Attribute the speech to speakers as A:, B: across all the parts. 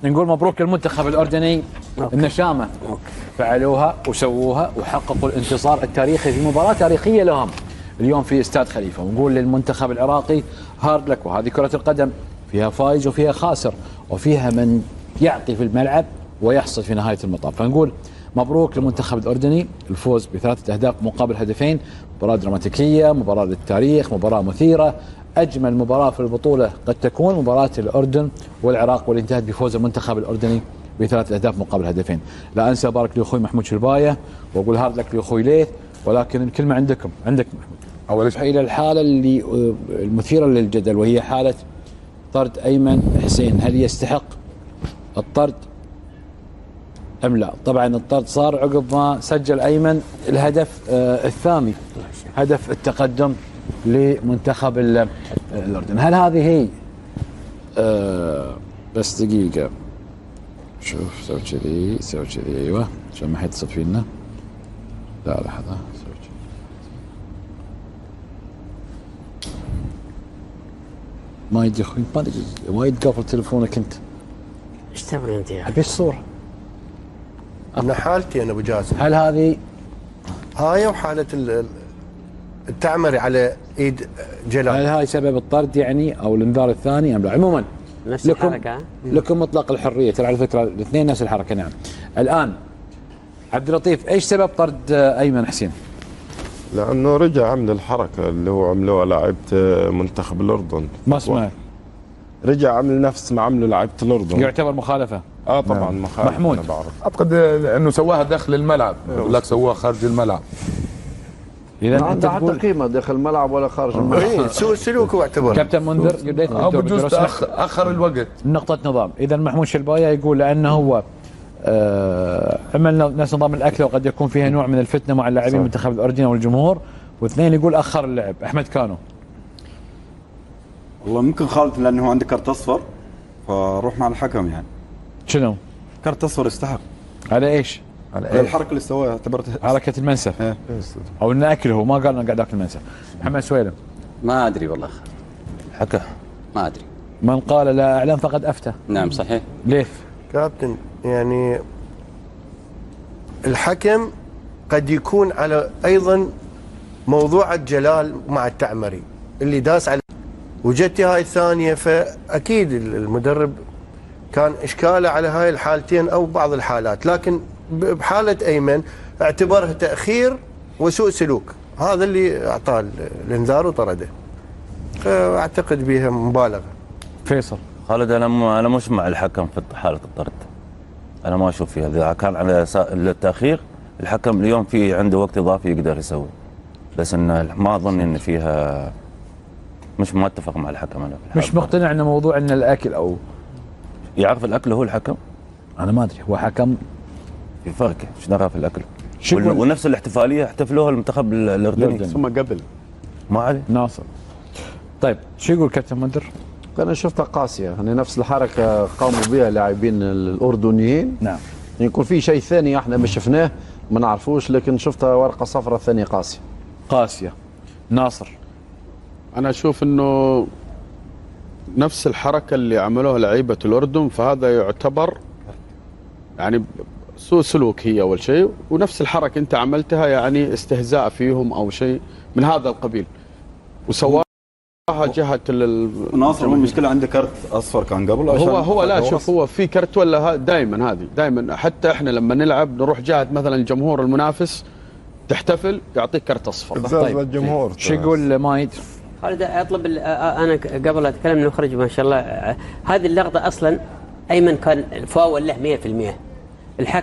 A: نقول مبروك للمنتخب الأردني النشامة فعلوها وسووها وحققوا الانتصار التاريخي في مباراة تاريخية لهم اليوم في استاد خليفة، ونقول للمنتخب العراقي هارد لك. وهذه كرة القدم فيها فايز وفيها خاسر وفيها من يعطي في الملعب ويحصد في نهاية المطاف، فنقول مبروك للمنتخب الأردني الفوز ب3 أهداف مقابل هدفين. مباراة دراماتيكية، مباراة للتاريخ، مباراة مثيرة، أجمل مباراة في البطولة قد تكون مباراة الأردن والعراق، واللي انتهت بفوز المنتخب الأردني ب3 أهداف مقابل هدفين. لا أنسى أبارك لأخوي محمود شلباية وأقول هارد لك لأخوي ليث، ولكن الكلمة عندك محمود. أول شيء إلى الحالة اللي المثيرة للجدل، وهي حالة طرد أيمن حسين، هل يستحق الطرد أم لا؟ طبعا الطرد صار عقب ما سجل أيمن الهدف الثاني، هدف التقدم لمنتخب الأردن. هل هذه هي بس دقيقة، شوف سوي كذي سوي كذي، ايوه عشان ما حيتصل فينا. لا لحظة، سوي كذي ما يدي اخوي، ما ادري وايد قافل تليفونك انت.
B: ايش تبغى انت يا
A: ابي الصورة.
C: انا حالتي انا ابو جاسم،
A: هل هذه
C: هاي وحالة التعمري على ايد جلال،
A: هل هاي سبب الطرد يعني او الانذار الثاني ام لا؟ عموما
B: نفس الحركة،
A: لكم مطلق الحرية، ترى على فكرة الاثنين نفس الحركة. نعم. الآن عبد اللطيف، ايش سبب طرد أيمن حسين؟
D: لانه رجع عمل الحركه اللي هو عملوها لاعيبه منتخب الاردن.
A: ما سمعت.
D: رجع عمل نفس ما عملوا لاعيبه الاردن.
A: يعتبر مخالفه؟
D: طبعا مخالفه.
A: محمود،
D: انا بعرف.
E: اعتقد انه سواها داخل الملعب، يقول لك سواها خارج الملعب.
A: اذا
F: ما عنده حتى قيمه داخل الملعب ولا خارج الملعب.
C: سوء سلوك هو اعتبر.
A: كابتن منذر
E: بجوز اخر الوقت.
A: نقطة نظام. اذا محمود شلباية يقول لانه هو عمل نفس نظام الاكل وقد يكون فيها نوع من الفتنة مع اللاعبين المنتخب الاردني والجمهور، واثنين يقول اخر اللعب. احمد كانو.
G: والله ممكن خالد لانه عنده كرت اصفر، فروح مع الحكم يعني.
A: شنو؟
G: كرت اصفر يستحق.
A: على ايش؟
G: على الحركه اللي سواها، اعتبرتها
A: حركة المنسف. او انه اكل، هو ما قال انه قاعد اكل المنسف. محمد سويلم.
H: ما ادري والله.
A: حكى
H: ما ادري.
A: من قال لا اعلم فقد افتى.
H: نعم صحيح.
A: ليث.
C: كابتن يعني الحكم قد يكون على ايضا موضوع جلال مع التعمري اللي داس على، وجدتي هاي الثانيه، فاكيد المدرب كان اشكاله على هاي الحالتين او بعض الحالات، لكن بحاله ايمن اعتبرها تاخير وسوء سلوك، هذا اللي اعطاه الانذار وطرده، فاعتقد بها مبالغه.
A: فيصل.
I: خالد، انا مش مع الحكم في حاله الطرد، انا ما اشوف فيها. اذا كان على التاخير الحكم اليوم في عنده وقت اضافي يقدر يسوي، بس انه ما اظن ان فيها، مش متفق مع الحكم انا في
A: مش مقتنع ان موضوع ان الاكل او
I: يعرف الاكل هو الحكم.
A: انا ما ادري، هو حكم
I: في فرق، ايش دخل في الاكل؟
A: ونفس
I: ونفس الاحتفاليه احتفلوها المنتخب الاردني
D: ثم قبل
I: ما علي
A: ناصر. طيب شو يقول كابتن منذر؟
F: انا شفتها قاسيه، يعني نفس الحركه قاموا بها لاعبين الاردنيين.
A: نعم.
F: يكون في شيء ثاني احنا ما شفناه ما نعرفوش، لكن شفتها ورقه صفراء ثانيه قاسيه.
A: قاسيه. ناصر.
J: انا اشوف انه نفس الحركه اللي عملوها لعيبه الاردن، فهذا يعتبر يعني سوء سلوك هي اول شيء، ونفس الحركه انت عملتها يعني استهزاء فيهم او شيء من هذا القبيل، وسواها جهه
G: ناصر. المشكله عنده كرت اصفر كان قبل.
J: هو لا شوف، هو في كرت ولا دائما، هذه دائما حتى احنا لما نلعب نروح جهه مثلا الجمهور المنافس تحتفل يعطيك كرت اصفر.
D: طيب الجمهور
A: شو يقول مايد؟
B: خالد اطلب انا قبل اتكلم المخرج ما شاء الله، هذه اللقطه اصلا ايمن كان فاول له 100%.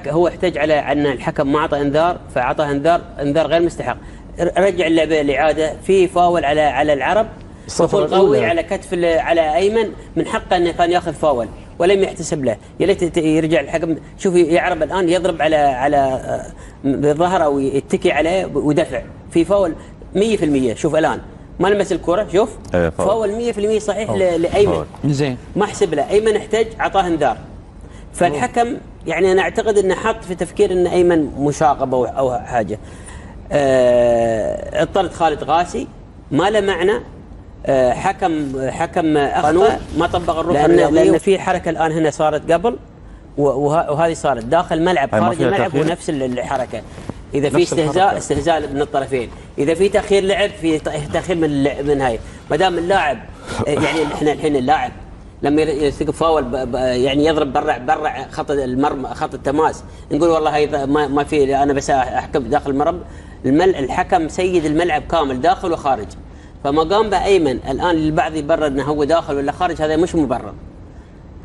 B: هو احتج على ان الحكم ما اعطى انذار، فاعطاه انذار غير مستحق، رجع اللعبه الاعاده، في فاول على العرب، دخول قوي على كتف على ايمن، من حقه انه كان ياخذ فاول ولم يحتسب له. يا ليت يرجع الحكم، شوف يعرب الان يضرب على بالظهر او يتكي عليه ودفع، في فاول 100%. شوف الان ما لمس الكره، شوف فاول 100% صحيح لايمن.
A: زين.
B: ما حسب له، ايمن احتج اعطاه انذار، فالحكم يعني انا اعتقد انه حط في تفكير ان ايمن مشاغب او حاجه. الطرد خالد غاسي ما له معنى، حكم قانون ما طبق الركن لان في حركه الان هنا صارت قبل وهذه صارت داخل الملعب خارج الملعب ونفس الحركه. اذا في استهزاء من الطرفين، اذا في تاخير لعب في تاخير من هاي. ما دام اللاعب يعني احنا الحين اللاعب لما يرتكب فاول يعني يضرب برع خط المرمى خط التماس، نقول والله هي ما في، انا بس احكم داخل المرمى. الحكم سيد الملعب كامل داخل وخارج، فما قام به ايمن الان البعض يبرر انه هو داخل ولا خارج، هذا مش مبرر.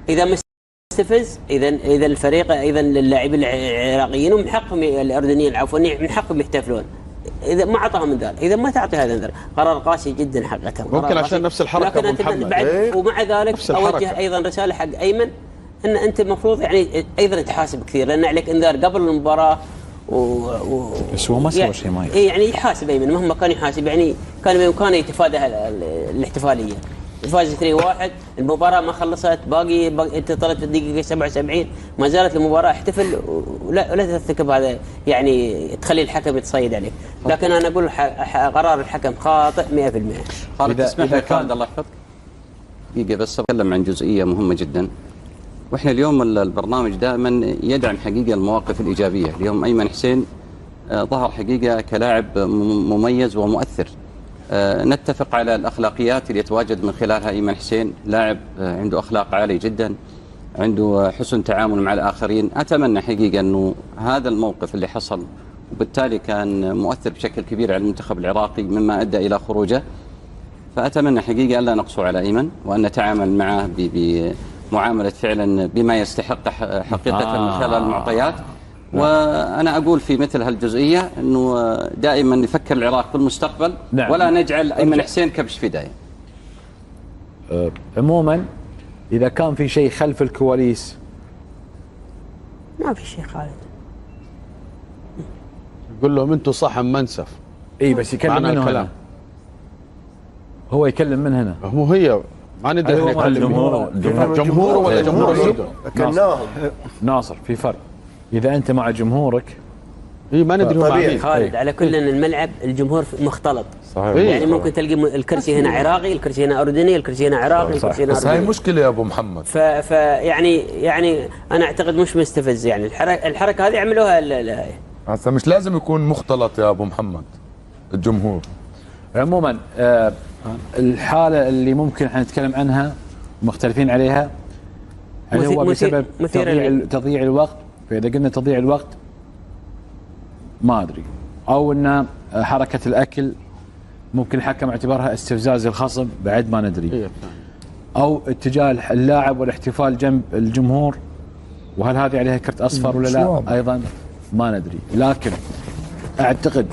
B: اذا مستفز اذا الفريق ايضا اللاعبين العراقيين ومن حقهم الاردنيين عفوا من حقهم يحتفلون اذا ما اعطاهم انذار. اذا ما تعطي هذا الانذار قرار قاسي جدا حقيقه،
J: ممكن عشان نفس الحركه
B: لكن انت بعد ومع ذلك اوجه ايضا رساله حق ايمن ان انت المفروض يعني ايضا تحاسب كثير لان عليك انذار قبل المباراه
A: بس هو ما سوى شيء ما
B: يعني يحاسب ايمن مهما كان يحاسب، يعني كان بامكانه يتفادى الاحتفاليه. فاز 3-1 المباراه ما خلصت، باقي انت طلعت الدقيقه 77 ما زالت المباراه، احتفل ولا ترتكب هذا يعني تخلي الحكم يتصيد عليك. لكن انا اقول قرار الحكم خاطئ 100%.
H: خالد تسمح لي خالد الله يحفظك دقيقه بس اتكلم عن جزئيه مهمه جدا. واحنا اليوم البرنامج دائما يدعم حقيقه المواقف الايجابيه. اليوم ايمن حسين ظهر حقيقه كلاعب مميز ومؤثر. نتفق على الأخلاقيات اللي يتواجد من خلالها ايمن حسين، لاعب عنده أخلاق عالية جدا، عنده حسن تعامل مع الآخرين. أتمنى حقيقة أنه هذا الموقف اللي حصل وبالتالي كان مؤثر بشكل كبير على المنتخب العراقي مما أدى إلى خروجه، فأتمنى حقيقة ألا نقسو على ايمن وأن نتعامل معه بمعاملة فعلا بما يستحق حقيقة من خلال المعطيات. وأنا أقول في مثل هالجزئية أنه دائما نفكر العراق في المستقبل ولا نجعل أيمن حسين كبش فداية.
A: عموما إذا كان في شيء خلف الكواليس
B: ما في شيء خالد،
J: يقول لهم أنتم صاحب منسف.
A: إي بس يكلم من هنا، هو يكلم من هنا،
J: مو هي ما ندري جمهور ولا جمهور الأردن.
A: ناصر في فرق، إذا أنت مع جمهورك
J: ما ندري هو مع
B: خالد. على كل الملعب الجمهور مختلط
J: صحيح.
B: يعني ممكن تلقي الكرسي هنا عراقي، الكرسي هنا أردني، الكرسي هنا عراقي، الكرسي هنا
E: بس هاي مشكلة يا أبو محمد.
B: يعني أنا أعتقد مش مستفز يعني الحركة هذه عملوها
E: هسه مش لازم يكون مختلط يا أبو محمد الجمهور.
A: عموما الحالة اللي احنا نتكلم عنها مختلفين عليها هل هو بسبب تضييع الوقت؟ فإذا قلنا تضييع الوقت ما أدري، أو أن حركة الأكل ممكن الحكم اعتبرها استفزاز الخصم بعد ما ندري، أو اتجاه اللاعب والاحتفال جنب الجمهور، وهل هذه عليها كرت أصفر ولا لا أيضا ما ندري. لكن أعتقد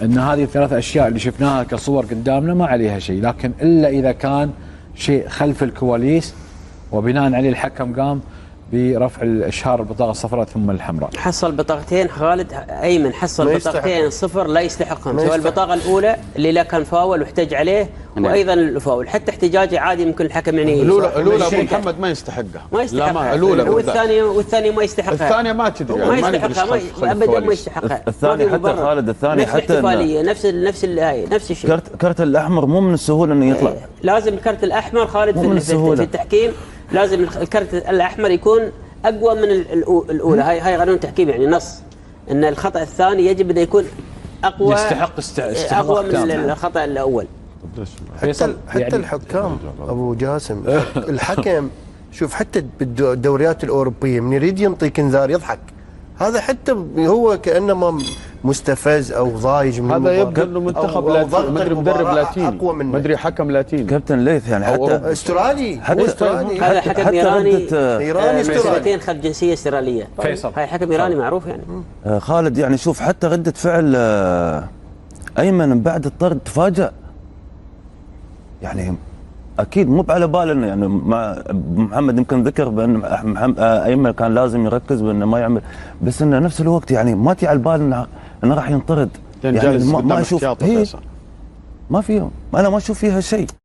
A: أن هذه الثلاث أشياء اللي شفناها كصور قدامنا ما عليها شيء، لكن إلا إذا كان شيء خلف الكواليس وبناء عليه الحكم قام برفع الاشهار البطاقه الصفراء ثم الحمراء.
B: حصل بطاقتين خالد، ايمن حصل بطاقتين صفر لا يستحقهم، سواء البطاقه الاولى اللي لا كان فاول واحتج عليه وايضا الفاول، حتى احتجاجي عادي ممكن الحكم يعني
J: الاولى ابو محمد ما يستحقها،
B: ما يستحقها
J: الاولى
B: والثانيه ما يستحقها،
J: الثانيه ما تدري
B: ما يستحقها ابدا ما يستحقها.
I: الثاني حتى خالد الثاني حتى
B: نفس الشيء.
I: كرت الاحمر مو من السهوله انه يطلع،
B: لازم الكرت الاحمر خالد في التحكيم لازم الكرت الاحمر يكون اقوى من الاولى. هاي قانون تحكيم يعني نص ان الخطا الثاني يجب ان يكون اقوى،
A: يستحق
B: اقوى من الخطا الاول.
C: حتى الحكام ابو جاسم الحكم شوف حتى بالدوريات الاوروبيه من يريد ينطيك انذار يضحك، هذا حتى هو كانما مستفز او ضايج من
J: هذا يبدو انه منتخب لاتيني، مدري مدرب لاتيني، مدري حكم لاتيني،
I: كابتن ليث يعني حتى
C: استرالي،
B: هذا حكم ايراني سنتين خذ جنسيه استراليه.
A: فيصل
B: هاي حكم ايراني معروف يعني.
I: خالد يعني شوف حتى ردة فعل ايمن بعد الطرد تفاجأ، يعني اكيد مو على بالنا يعني محمد يمكن ذكر بان ايمن كان لازم يركز بانه ما يعمل، بس انه نفس الوقت يعني ما تي على البال انه راح ينطرد، يعني ما اشوف ما فيهم، انا ما اشوف فيها شيء.